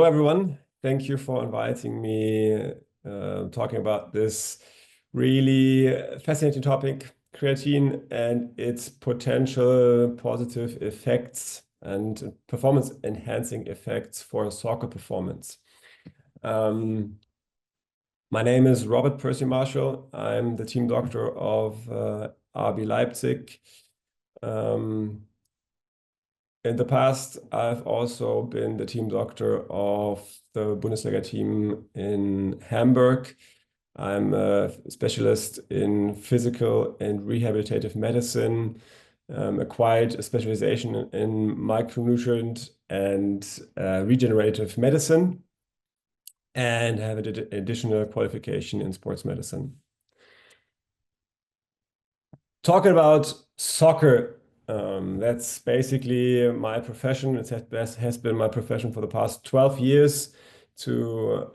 everyone. Thank you for inviting me, talking about this really fascinating topic, creatine and its potential positive effects and performance enhancing effects for soccer performance. My name is Robert Percy Marshall. I'm the team doctor of RB Leipzig. In the past, I've also been the team doctor of the Bundesliga team in Hamburg. I'm a specialist in physical and rehabilitative medicine, acquired a specialization in micronutrient and regenerative medicine, and have an additional qualification in sports medicine. Talking about soccer, that's basically my profession. It has been my profession for the past 12 years to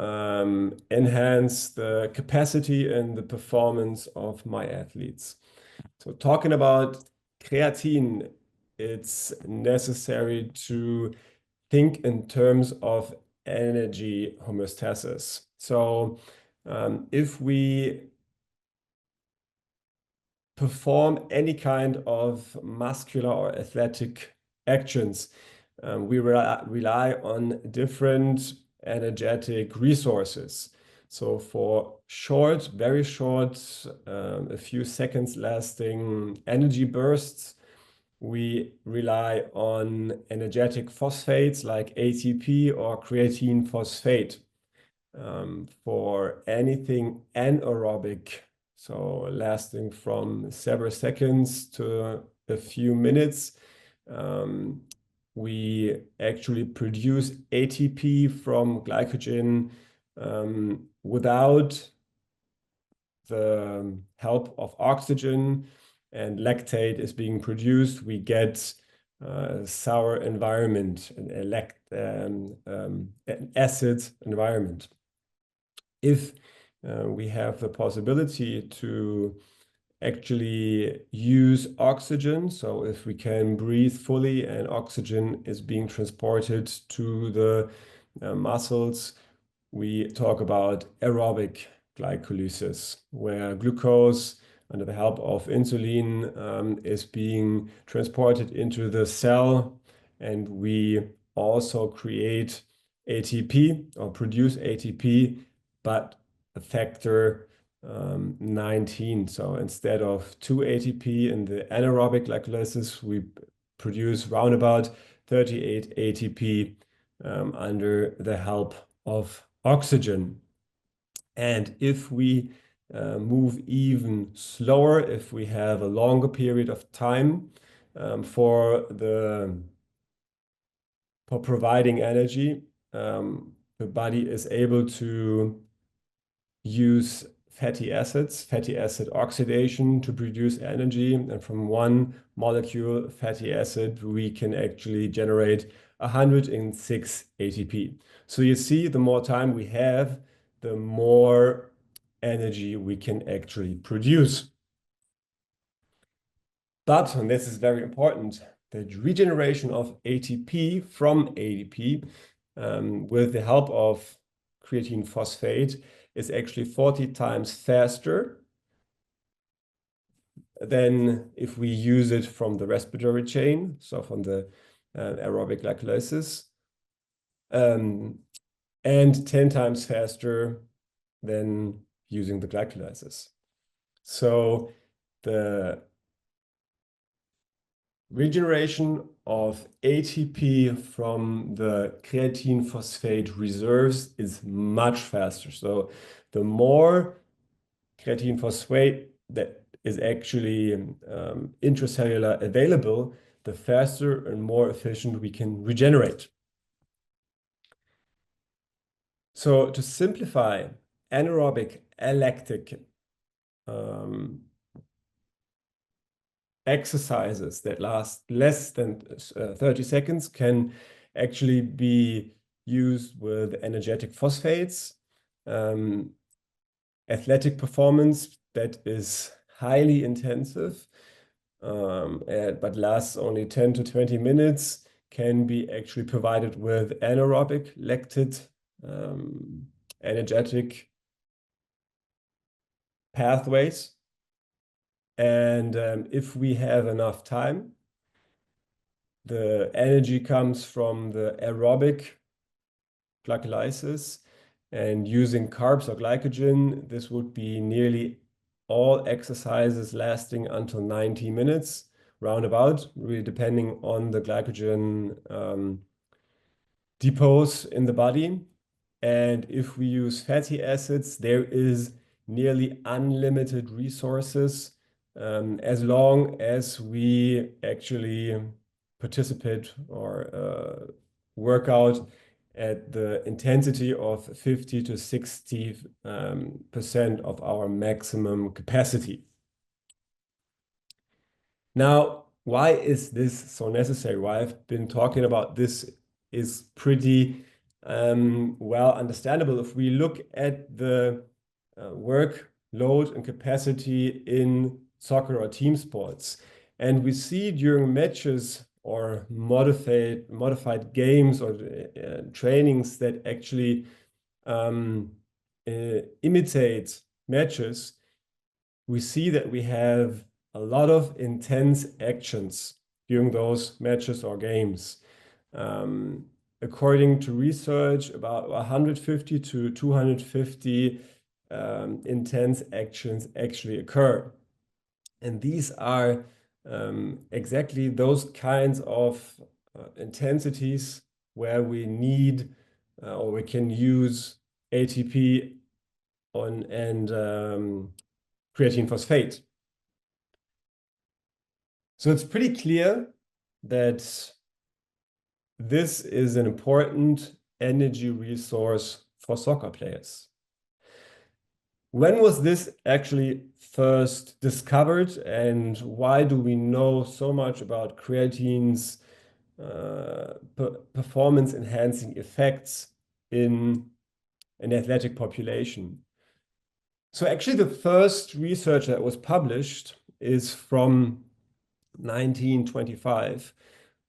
enhance the capacity and the performance of my athletes. So talking about creatine, it's necessary to think in terms of energy homeostasis. So if we perform any kind of muscular or athletic actions, we rely on different energetic resources. So for short, very short, a few seconds lasting energy bursts, we rely on energetic phosphates like ATP or creatine phosphate. For anything anaerobic, so lasting from several seconds to a few minutes, we actually produce ATP from glycogen without the help of oxygen, and lactate is being produced. We get a sour environment, an acid environment. If we have the possibility to actually use oxygen, so if we can breathe fully and oxygen is being transported to the muscles, we talk about aerobic glycolysis, where glucose, under the help of insulin, is being transported into the cell, and we also create ATP or produce ATP, but a factor 19. So instead of 2 ATP in the anaerobic glycolysis, we produce roundabout 38 ATP under the help of oxygen. And if we move even slower, if we have a longer period of time for providing energy, the body is able to use fatty acid oxidation to produce energy. And from one molecule, fatty acid, we can actually generate 106 ATP. So you see, the more time we have, the more energy we can actually produce. But, and this is very important, the regeneration of ATP from ADP with the help of creatine phosphate is actually 40 times faster than if we use it from the respiratory chain, so from the aerobic glycolysis, and 10 times faster than using the glycolysis. So the regeneration of ATP from the creatine phosphate reserves is much faster. So the more creatine phosphate that is actually intracellular available, the faster and more efficient we can regenerate. So to simplify, anaerobic lactic exercises that last less than 30 seconds can actually be used with energetic phosphates. Athletic performance that is highly intensive, but lasts only 10 to 20 minutes, can be actually provided with anaerobic lactate energetic pathways. And if we have enough time, the energy comes from the aerobic glycolysis, and using carbs or glycogen, this would be nearly all exercises lasting until 90 minutes, roundabout, really depending on the glycogen depots in the body. And if we use fatty acids, there is nearly unlimited resources as long as we actually participate or work out at the intensity of 50 to 60% of our maximum capacity. Now, why is this so necessary? Why I've been talking about this is pretty well understandable. If we look at the workload and capacity in soccer or team sports, and we see during matches or modified games or trainings that actually imitate matches, we see that we have a lot of intense actions during those matches or games. According to research, about 150 to 250 intense actions actually occur. And these are exactly those kinds of intensities where we need or we can use ATP and creatine phosphate. So it's pretty clear that this is an important energy resource for soccer players. When was this actually first discovered, and why do we know so much about creatine's performance-enhancing effects in an athletic population? So actually the first research that was published is from 1925,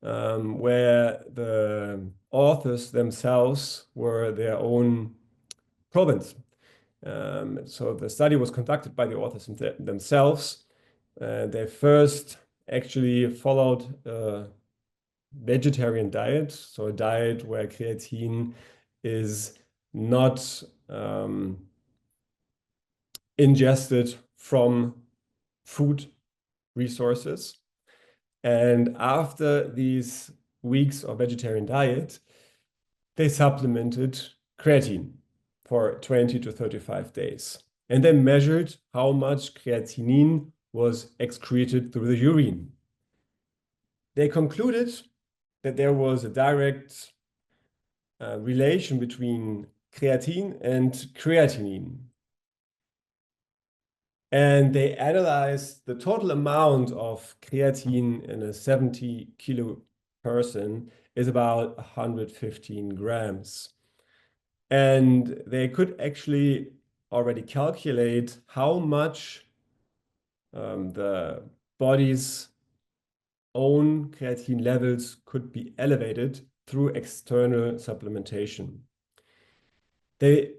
where the authors themselves were their own probants. So the study was conducted by the authors themselves. They first actually followed a vegetarian diet, so a diet where creatine is not ingested from food resources. And after these weeks of vegetarian diet, they supplemented creatine for 20 to 35 days. And they measured how much creatinine was excreted through the urine. They concluded that there was a direct relation between creatine and creatinine. And they analyzed the total amount of creatine in a 70-kilo person is about 115 grams. And they could actually already calculate how much the body's own creatine levels could be elevated through external supplementation. They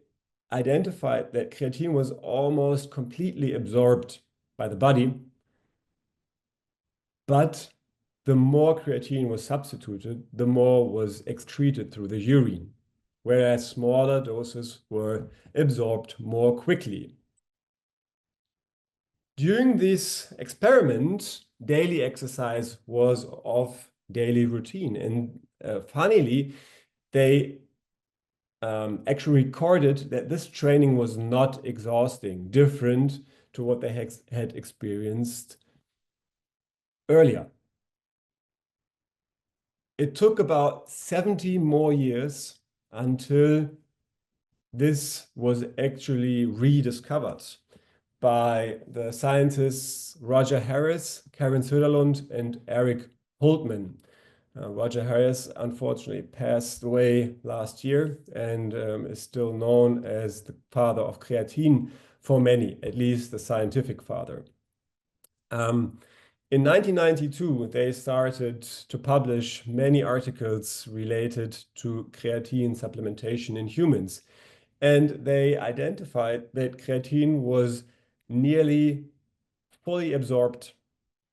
identified that creatine was almost completely absorbed by the body, but the more creatine was substituted, the more was excreted through the urine, whereas smaller doses were absorbed more quickly. During this experiment, daily exercise was of daily routine, and funnily, they actually recorded that this training was not exhausting, different to what they had experienced earlier. It took about 70 more years until this was actually rediscovered by the scientists Roger Harris, Karen Söderlund, and Eric Holtman. Roger Harris unfortunately passed away last year and is still known as the father of creatine for many, at least the scientific father. In 1992, they started to publish many articles related to creatine supplementation in humans. And they identified that creatine was nearly fully absorbed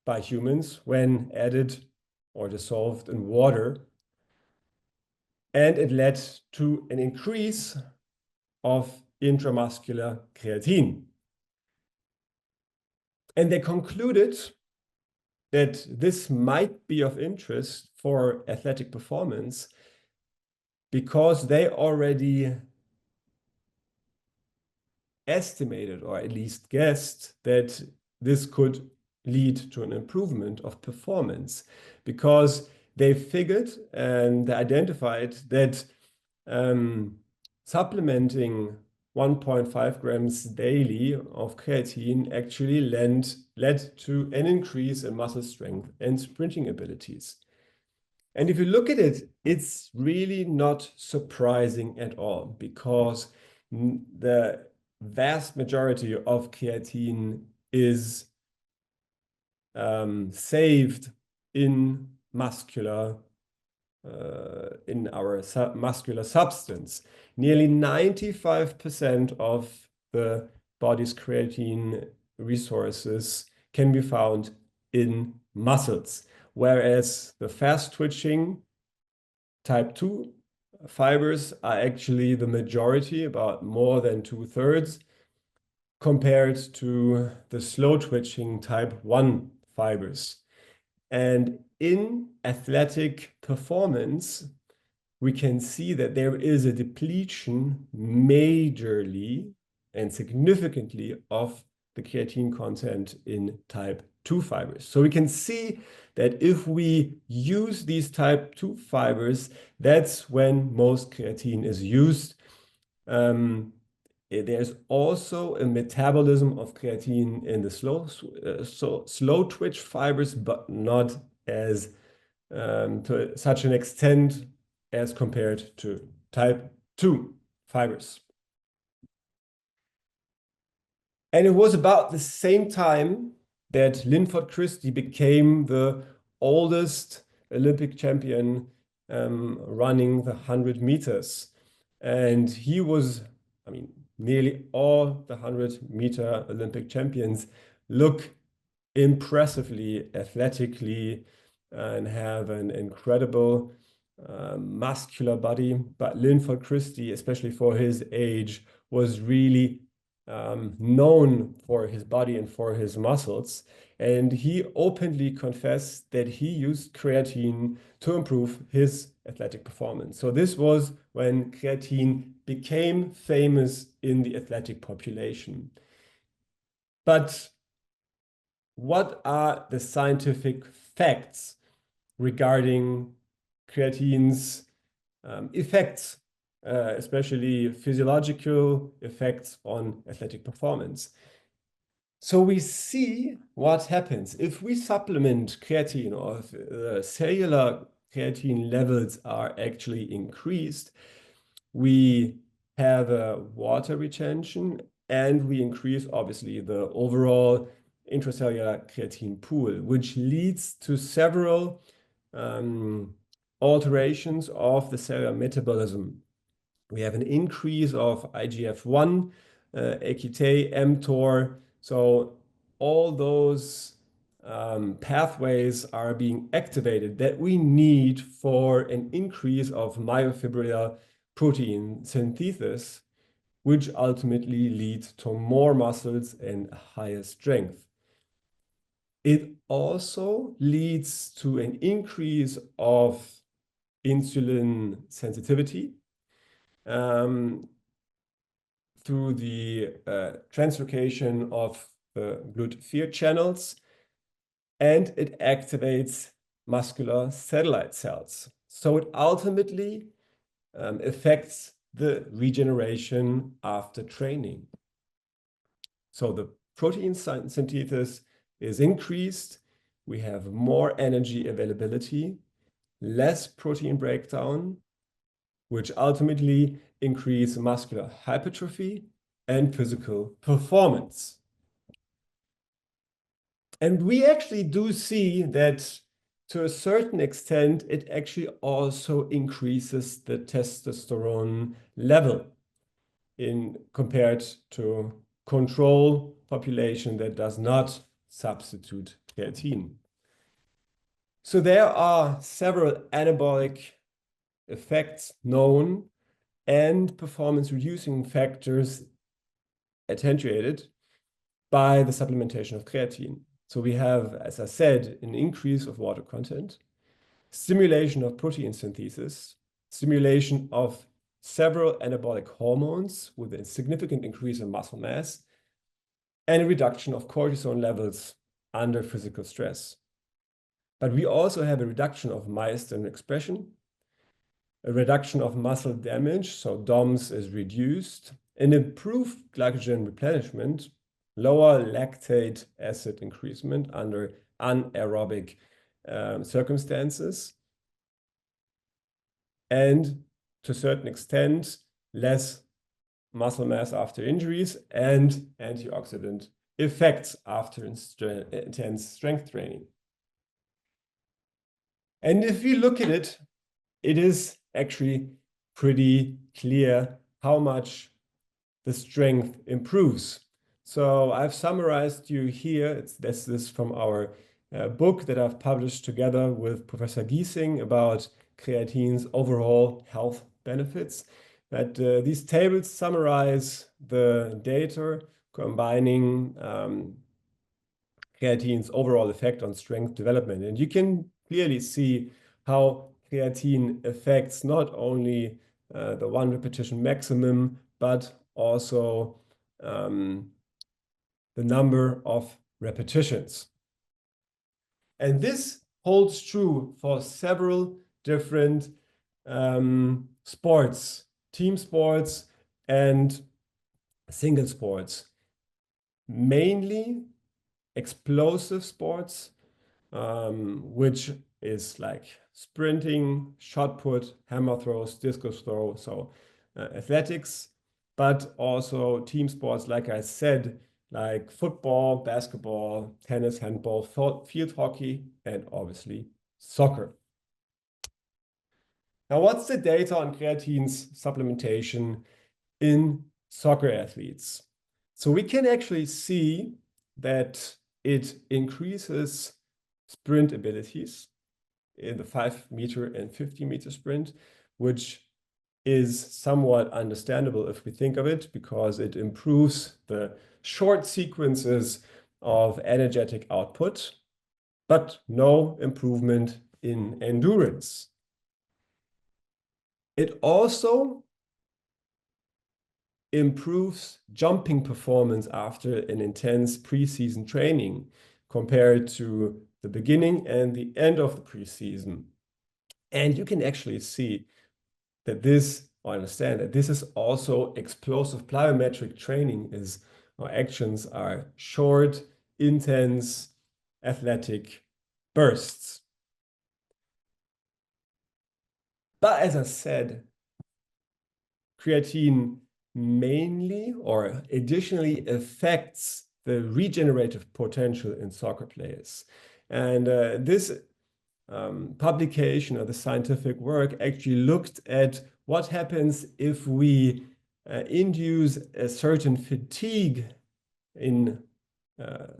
by humans when added or dissolved in water. And it led to an increase of intramuscular creatine. And they concluded that this might be of interest for athletic performance because they already estimated, or at least guessed, that this could lead to an improvement of performance, because they figured and they identified that supplementing 1.5 grams daily of creatine actually led to an increase in muscle strength and sprinting abilities. And if you look at it, it's really not surprising at all, because the vast majority of creatine is saved in in our muscular substance. Nearly 95% of the body's creatine resources can be found in muscles, whereas the fast twitching type 2 fibers are actually the majority, about more than 2/3, compared to the slow twitching type 1 fibers. And in athletic performance, we can see that there is a depletion majorly and significantly of the creatine content in type 2 fibers. So we can see that if we use these type 2 fibers, that's when most creatine is used. There's also a metabolism of creatine in the slow twitch fibers, but not as to such an extent as compared to type 2 fibers. And it was about the same time that Linford Christie became the oldest Olympic champion running the 100 meters. And he was, nearly all the 100-meter Olympic champions look impressively athletically and have an incredible muscular body. But Linford Christie, especially for his age, was really known for his body and for his muscles. And he openly confessed that he used creatine to improve his athletic performance. So this was when creatine became famous in the athletic population. But what are the scientific facts regarding creatine's effects, especially physiological effects on athletic performance? So we see what happens if we supplement creatine, or if the cellular creatine levels are actually increased. We have a water retention, and we increase, obviously, the overall intracellular creatine pool, which leads to several alterations of the cellular metabolism. We have an increase of IGF-1, AKT, mTOR. So all those pathways are being activated that we need for an increase of myofibrillar protein synthesis, which ultimately leads to more muscles and higher strength. It also leads to an increase of insulin sensitivity through the translocation of glutathione channels, and it activates muscular satellite cells. So it ultimately affects the regeneration after training. So the protein synthesis is increased. We have more energy availability, less protein breakdown, which ultimately increase muscular hypertrophy and physical performance. And we actually do see that to a certain extent, it actually also increases the testosterone level in compared to control population that does not substitute creatine. So there are several anabolic effects known and performance-reducing factors attenuated by the supplementation of creatine. So we have, as I said, an increase of water content, stimulation of protein synthesis, stimulation of several anabolic hormones with a significant increase in muscle mass, and a reduction of cortisol levels under physical stress. But we also have a reduction of myostatin expression, a reduction of muscle damage, so DOMS is reduced, an improved glycogen replenishment, lower lactate acid increasement under anaerobic circumstances, and to a certain extent, less muscle mass after injuries and antioxidant effects after intense strength training. And if you look at it, it is actually pretty clear how much the strength improves. So I've summarized you here. This is from our book that I've published together with Professor Giesing about creatine's overall health benefits. But these tables summarize the data combining creatine's overall effect on strength development. And you can clearly see how creatine affects not only the one repetition maximum, but also the number of repetitions. And this holds true for several different sports, team sports and single sports, mainly explosive sports, which is like sprinting, shot put, hammer throws, discus throw, so athletics, but also team sports, like I said, like football, basketball, tennis, handball, field hockey, and obviously soccer. Now, what's the data on creatine's supplementation in soccer athletes? So we can actually see that it increases sprint abilities in the 5-meter and 50-meter sprint, which is somewhat understandable if we think of it, because it improves the short sequences of energetic output, but no improvement in endurance. It also improves jumping performance after an intense preseason training compared to the beginning and the end of the preseason. And you can actually see that this, or understand that this is also explosive plyometric training, our actions are short, intense, athletic bursts. But as I said, creatine mainly or additionally affects the regenerative potential in soccer players. And this publication of the scientific work actually looked at what happens if we induce a certain fatigue in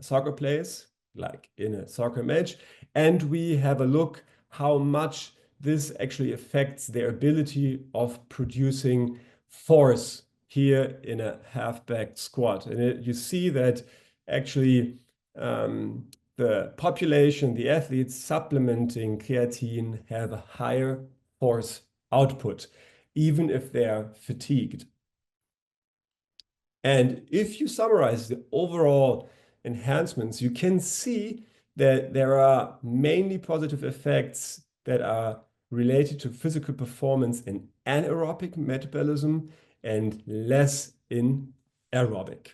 soccer players, like in a soccer match, and we have a look how much this actually affects their ability of producing force here in a half-back squat. And you see that actually the population, the athletes supplementing creatine have a higher force output, even if they are fatigued. And if you summarize the overall enhancements, you can see that there are mainly positive effects that are related to physical performance in anaerobic metabolism and less in aerobic.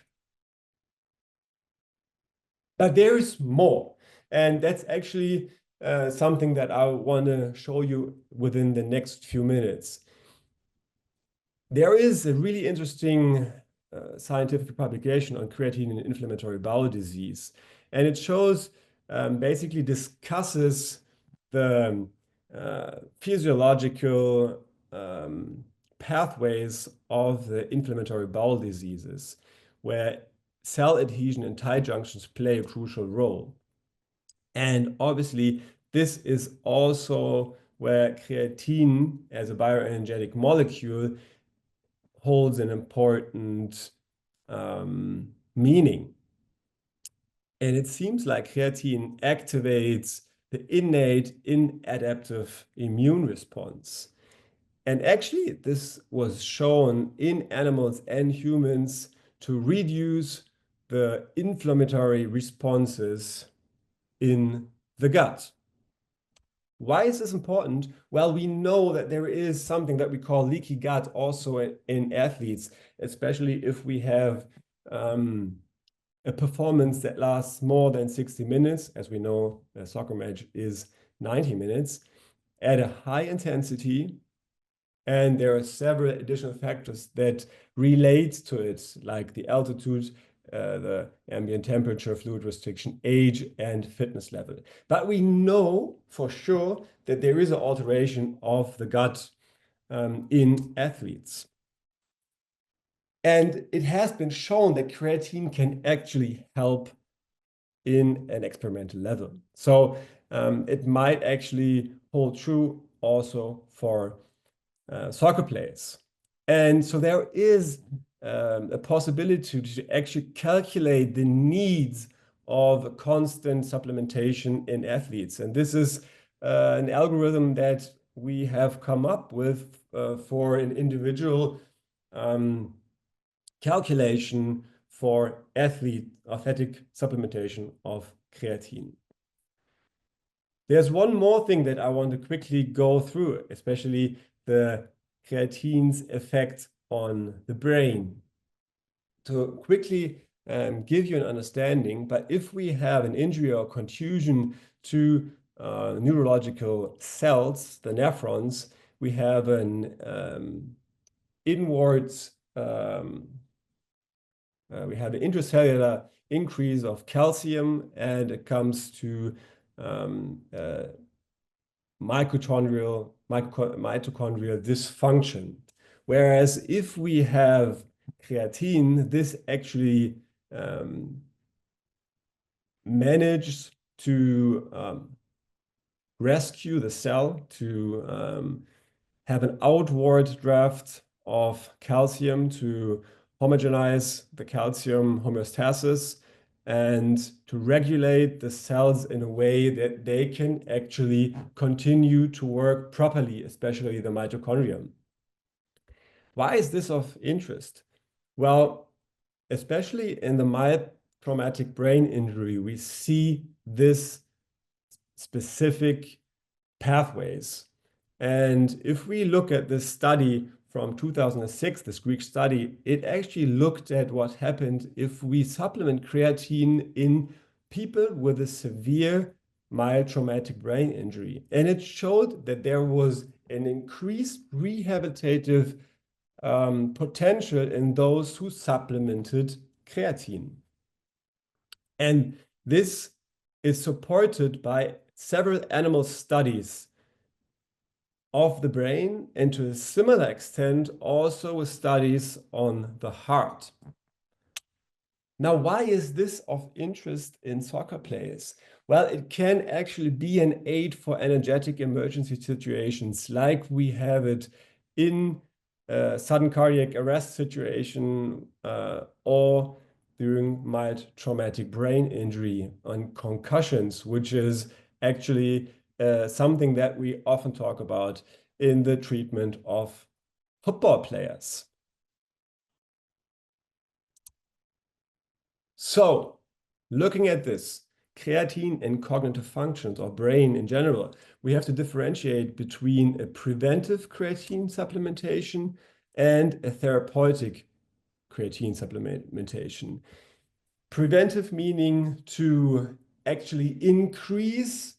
But there is more, and that's actually something that I want to show you within the next few minutes. There is a really interesting scientific publication on creatine in inflammatory bowel disease. And it shows, basically discusses the physiological pathways of the inflammatory bowel diseases, where cell adhesion and tight junctions play a crucial role. And obviously, this is also where creatine as a bioenergetic molecule holds an important meaning. And it seems like creatine activates the innate inadaptive immune response. And actually, this was shown in animals and humans to reduce the inflammatory responses in the gut. Why is this important? Well, we know that there is something that we call leaky gut also in athletes, especially if we have a performance that lasts more than 60 minutes. As we know, a soccer match is 90 minutes at a high intensity. And there are several additional factors that relate to it, like the altitude, the ambient temperature, fluid restriction, age, and fitness level. But we know for sure that there is an alteration of the gut in athletes. And it has been shown that creatine can actually help in an experimental level. So it might actually hold true also for soccer players. And so there is a possibility to actually calculate the needs of constant supplementation in athletes. And this is an algorithm that we have come up with for an individual calculation for athletic supplementation of creatine. There's one more thing that I want to quickly go through, especially the creatine's effect on the brain. To quickly give you an understanding, but if we have an injury or contusion to neurological cells, the nephrons, we have an inwards we have an intracellular increase of calcium, and it comes to mitochondrial dysfunction. Whereas if we have creatine, this actually manages to rescue the cell, to have an outward draft of calcium to homogenize the calcium homeostasis and to regulate the cells in a way that they can actually continue to work properly, especially the mitochondria. Why is this of interest? Well, especially in the mild traumatic brain injury, we see this specific pathways. And if we look at this study from 2006, this Greek study, it actually looked at what happened if we supplement creatine in people with a severe mild traumatic brain injury. And it showed that there was an increased rehabilitative potential in those who supplemented creatine. And this is supported by several animal studies of the brain, and to a similar extent also with studies on the heart. Now, why is this of interest in soccer players? Well, it can actually be an aid for energetic emergency situations, like we have it in a sudden cardiac arrest situation or during mild traumatic brain injury and concussions, which is actually something that we often talk about in the treatment of football players. So, looking at this, creatine and cognitive functions or brain in general, we have to differentiate between a preventive creatine supplementation and a therapeutic creatine supplementation. Preventive meaning to actually increase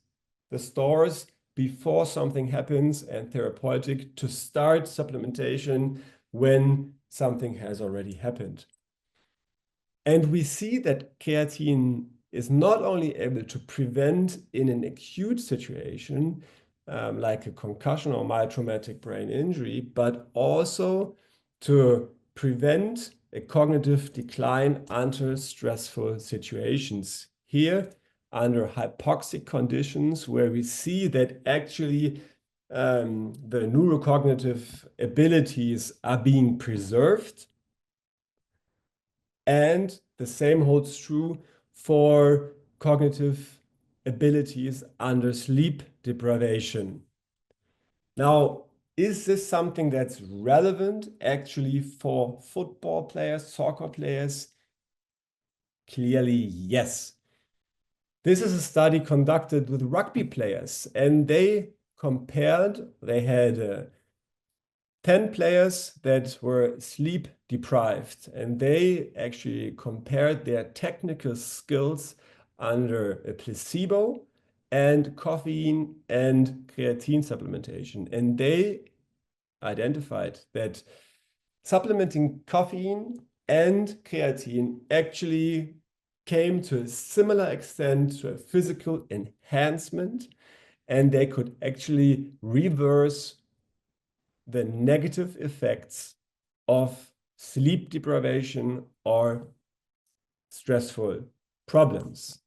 the stores before something happens, and therapeutic to start supplementation when something has already happened. And we see that creatine is not only able to prevent in an acute situation, like a concussion or mild traumatic brain injury, but also to prevent a cognitive decline under stressful situations. Here, under hypoxic conditions, where we see that actually the neurocognitive abilities are being preserved. And the same holds true for cognitive abilities under sleep deprivation. Now, is this something that's relevant actually for football players, soccer players? Clearly, yes. This is a study conducted with rugby players, and they had 10 players that were sleep deprived, and they actually compared their technical skills under a placebo and caffeine and creatine supplementation. And they identified that supplementing caffeine and creatine actually came to a similar extent to a physical enhancement, and they could actually reverse the negative effects of sleep deprivation or stressful problems.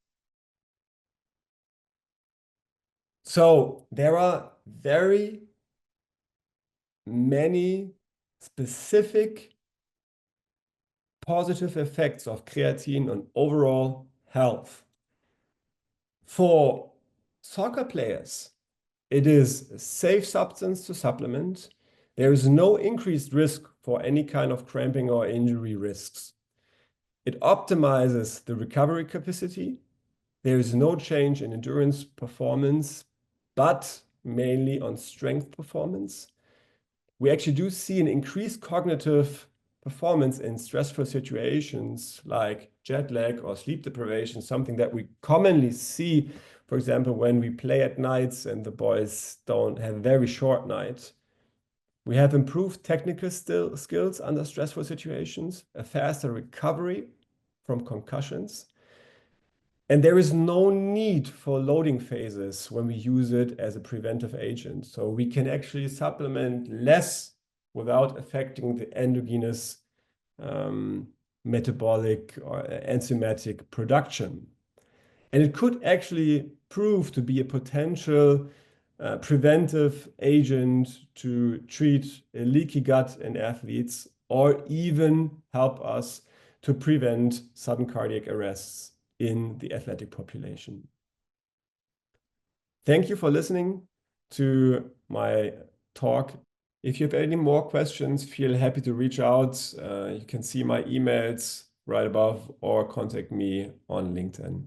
So there are very many specific positive effects of creatine on overall health. For soccer players, it is a safe substance to supplement. There is no increased risk for any kind of cramping or injury risks. It optimizes the recovery capacity. There is no change in endurance performance, but mainly on strength performance. We actually do see an increased cognitive performance in stressful situations like jet lag or sleep deprivation, something that we commonly see, for example, when we play at nights and the boys don't have very short nights. We have improved technical skills under stressful situations, a faster recovery from concussions, and there is no need for loading phases when we use it as a preventive agent. So we can actually supplement less without affecting the endogenous metabolic or enzymatic production. And it could actually prove to be a potential preventive agent to treat a leaky gut in athletes, or even help us to prevent sudden cardiac arrests in the athletic population. Thank you for listening to my talk. If you have any more questions, feel happy to reach out. You can see my emails right above or contact me on LinkedIn.